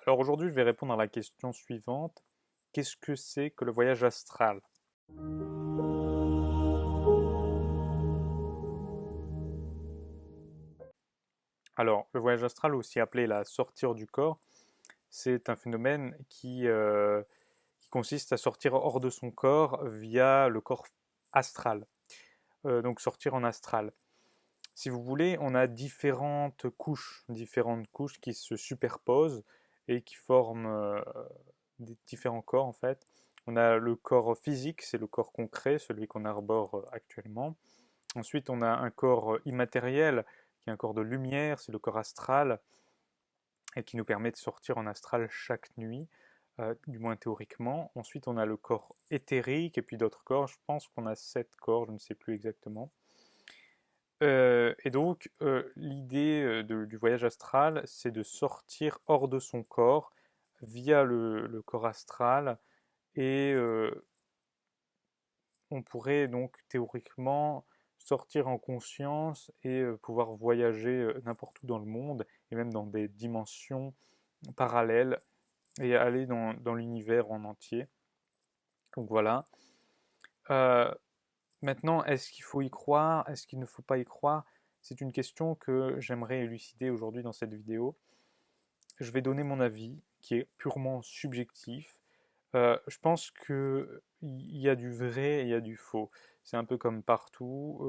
Alors aujourd'hui, je vais répondre à la question suivante. Qu'est-ce que c'est que le voyage astral? Alors, le voyage astral, aussi appelé la sortir du corps, c'est un phénomène qui consiste à sortir hors de son corps via le corps astral. Donc sortir en astral. Si vous voulez, on a différentes couches qui se superposent et qui forment des différents corps en fait. On a le corps physique, c'est le corps concret, celui qu'on arbore actuellement. Ensuite, on a un corps immatériel, qui est un corps de lumière, c'est le corps astral, et qui nous permet de sortir en astral chaque nuit, du moins théoriquement. Ensuite, on a le corps éthérique, et puis d'autres corps, je pense qu'on a 7 corps, je ne sais plus exactement. Et donc, l'idée du voyage astral, c'est de sortir hors de son corps via le corps astral, et on pourrait donc théoriquement sortir en conscience et pouvoir voyager n'importe où dans le monde et même dans des dimensions parallèles et aller dans l'univers en entier. Donc voilà. Euh, Maintenant, est-ce qu'il faut y croire? Est-ce qu'il ne faut pas y croire? C'est une question que j'aimerais élucider aujourd'hui dans cette vidéo. Je vais donner mon avis qui est purement subjectif. Je pense qu'il y a du vrai et il y a du faux. C'est un peu comme partout.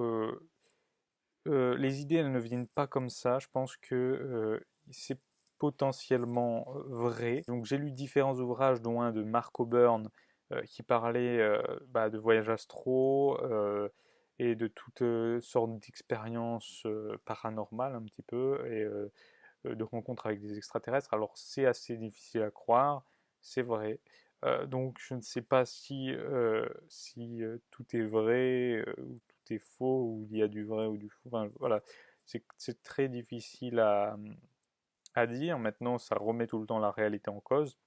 Les idées, elles ne viennent pas comme ça. Je pense que c'est potentiellement vrai. Donc j'ai lu différents ouvrages, dont un de Mark O'Byrne qui parlait de voyages astraux et de toutes sortes d'expériences paranormales un petit peu et de rencontres avec des extraterrestres. Alors c'est assez difficile à croire, c'est vrai. Donc je ne sais pas si tout est vrai ou tout est faux, ou il y a du vrai ou du faux. Enfin, voilà, c'est très difficile à dire. Maintenant, ça remet tout le temps la réalité en cause.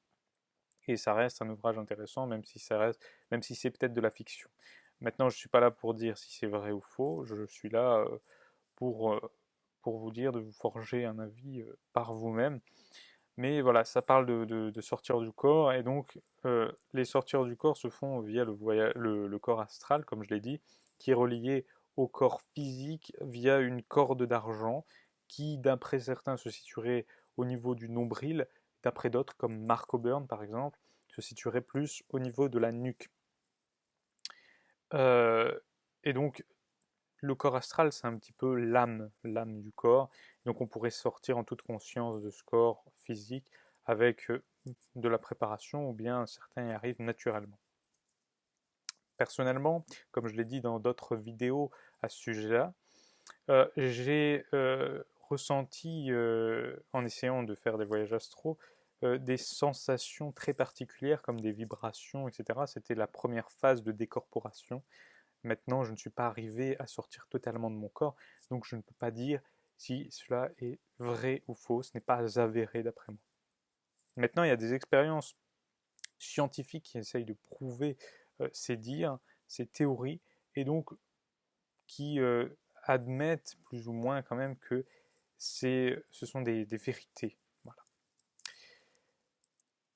Et ça reste un ouvrage intéressant, même si c'est peut-être de la fiction. Maintenant, je ne suis pas là pour dire si c'est vrai ou faux. Je suis là pour, euh, pour vous dire de vous forger un avis par vous-même. Mais voilà, ça parle de sortir du corps, et donc les sortir du corps se font via le corps astral, comme je l'ai dit, qui est relié au corps physique via une corde d'argent qui, d'après certains, se situerait au niveau du nombril, d'après d'autres, comme Mark O'Byrne par exemple, se situerait plus au niveau de la nuque. Euh, et donc, le corps astral, c'est un petit peu l'âme du corps. Donc on pourrait sortir en toute conscience de ce corps physique avec de la préparation, ou bien certains y arrivent naturellement. Personnellement, comme je l'ai dit dans d'autres vidéos à ce sujet-là, j'ai ressenti, en essayant de faire des voyages astraux, des sensations très particulières comme des vibrations, etc. C'était la première phase de décorporation. Maintenant, je ne suis pas arrivé à sortir totalement de mon corps, donc je ne peux pas dire si cela est vrai ou faux. Ce n'est pas avéré d'après moi. Maintenant, il y a des expériences scientifiques qui essayent de prouver ces dires, ces théories, et donc qui admettent plus ou moins quand même que ce sont des vérités. Voilà.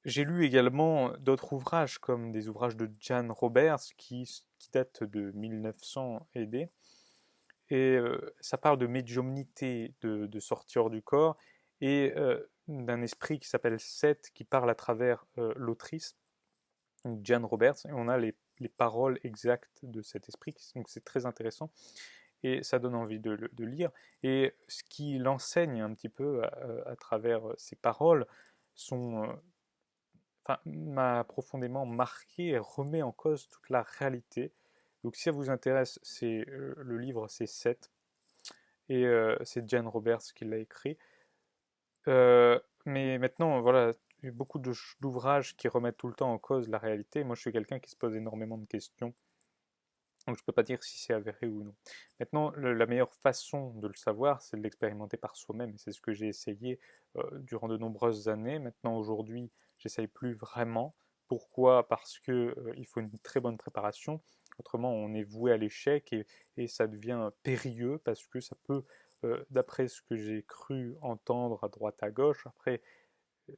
J'ai lu également d'autres ouvrages, comme des ouvrages de Jan Roberts qui datent de 1900 et des, et ça parle de médiumnité, de sortir du corps, et d'un esprit qui s'appelle Seth, qui parle à travers l'autrice, Jan Roberts, et on a les paroles exactes de cet esprit, donc c'est très intéressant, et ça donne envie de lire. Et ce qu'il enseigne un petit peu à travers ces paroles sont, enfin, m'a profondément marqué et remet en cause toute la réalité. Donc si ça vous intéresse, le livre c'est Seth, et c'est Jan Roberts qui l'a écrit. Mais maintenant, voilà, il y a beaucoup d'ouvrages qui remettent tout le temps en cause la réalité. Moi, je suis quelqu'un qui se pose énormément de questions, donc je ne peux pas dire si c'est avéré ou non. Maintenant, la meilleure façon de le savoir, c'est de l'expérimenter par soi-même, et c'est ce que j'ai essayé durant de nombreuses années. Maintenant, aujourd'hui, j'essaye plus vraiment. Pourquoi? Parce que il faut une très bonne préparation. Autrement, on est voué à l'échec, et ça devient périlleux parce que ça peut, d'après ce que j'ai cru entendre à droite à gauche, après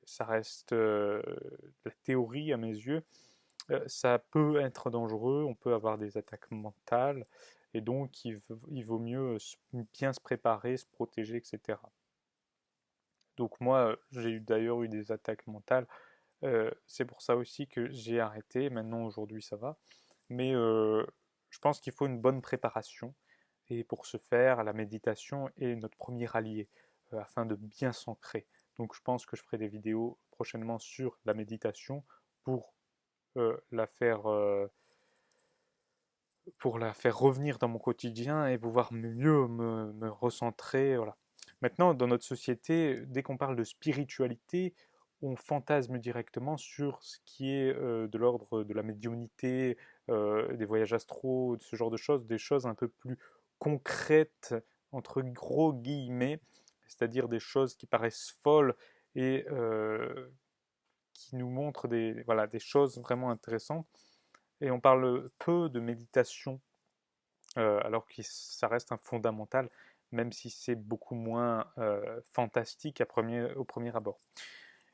ça reste la théorie à mes yeux. Ça peut être dangereux, on peut avoir des attaques mentales, et donc il vaut mieux bien se préparer, se protéger, etc. Donc moi, j'ai d'ailleurs eu des attaques mentales. C'est pour ça aussi que j'ai arrêté. Maintenant, aujourd'hui, ça va. Mais je pense qu'il faut une bonne préparation. Et pour ce faire, la méditation est notre premier allié, afin de bien s'ancrer. Donc je pense que je ferai des vidéos prochainement sur la méditation pour la faire revenir dans mon quotidien et pouvoir mieux me recentrer. Voilà. Maintenant, dans notre société, dès qu'on parle de spiritualité, on fantasme directement sur ce qui est de l'ordre de la médiumnité, des voyages astraux, ce genre de choses, des choses un peu plus concrètes, entre gros guillemets, c'est-à-dire des choses qui paraissent folles et qui nous montrent voilà, des choses vraiment intéressantes. Et on parle peu de méditation, alors que ça reste un fondamental, même si c'est beaucoup moins fantastique au premier abord.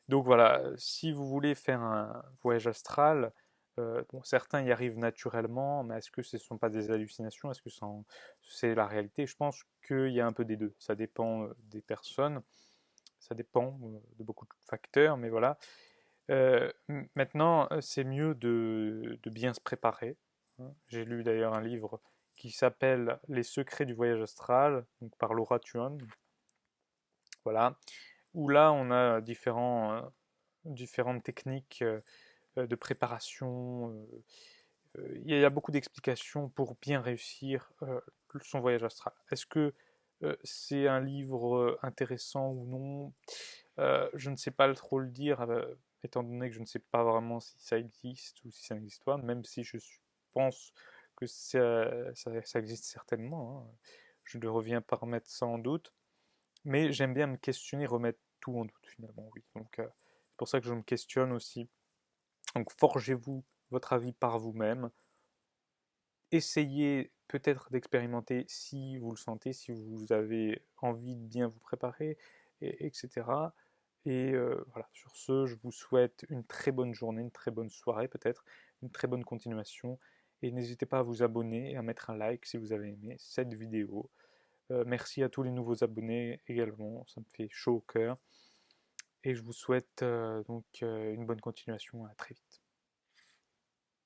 Donc voilà, si vous voulez faire un voyage astral, bon, certains y arrivent naturellement, mais est-ce que ce ne sont pas des hallucinations? Est-ce que c'est la réalité? Je pense qu'il y a un peu des deux. Ça dépend des personnes, ça dépend de beaucoup de facteurs, mais voilà. Maintenant, c'est mieux de bien se préparer, hein. J'ai lu d'ailleurs un livre qui s'appelle Les secrets du voyage astral, donc par Laura Tuan, voilà, où là on a différentes techniques de préparation. Il y a beaucoup d'explications pour bien réussir son voyage astral. Est-ce que c'est un livre intéressant ou non? Je ne sais pas trop le dire, étant donné que je ne sais pas vraiment si ça existe ou si ça n'existe pas, même si pense que ça existe certainement, hein. Je ne reviens pas remettre ça en doute, mais j'aime bien me questionner, remettre tout en doute finalement, oui. Donc c'est pour ça que je me questionne aussi. Donc forgez-vous votre avis par vous-même. Essayez peut-être d'expérimenter si vous le sentez, si vous avez envie de bien vous préparer, etc. Et voilà, sur ce, je vous souhaite une très bonne journée, une très bonne soirée peut-être, une très bonne continuation. Et n'hésitez pas à vous abonner et à mettre un like si vous avez aimé cette vidéo. Merci à tous les nouveaux abonnés également, ça me fait chaud au cœur. Et je vous souhaite donc une bonne continuation, à très vite.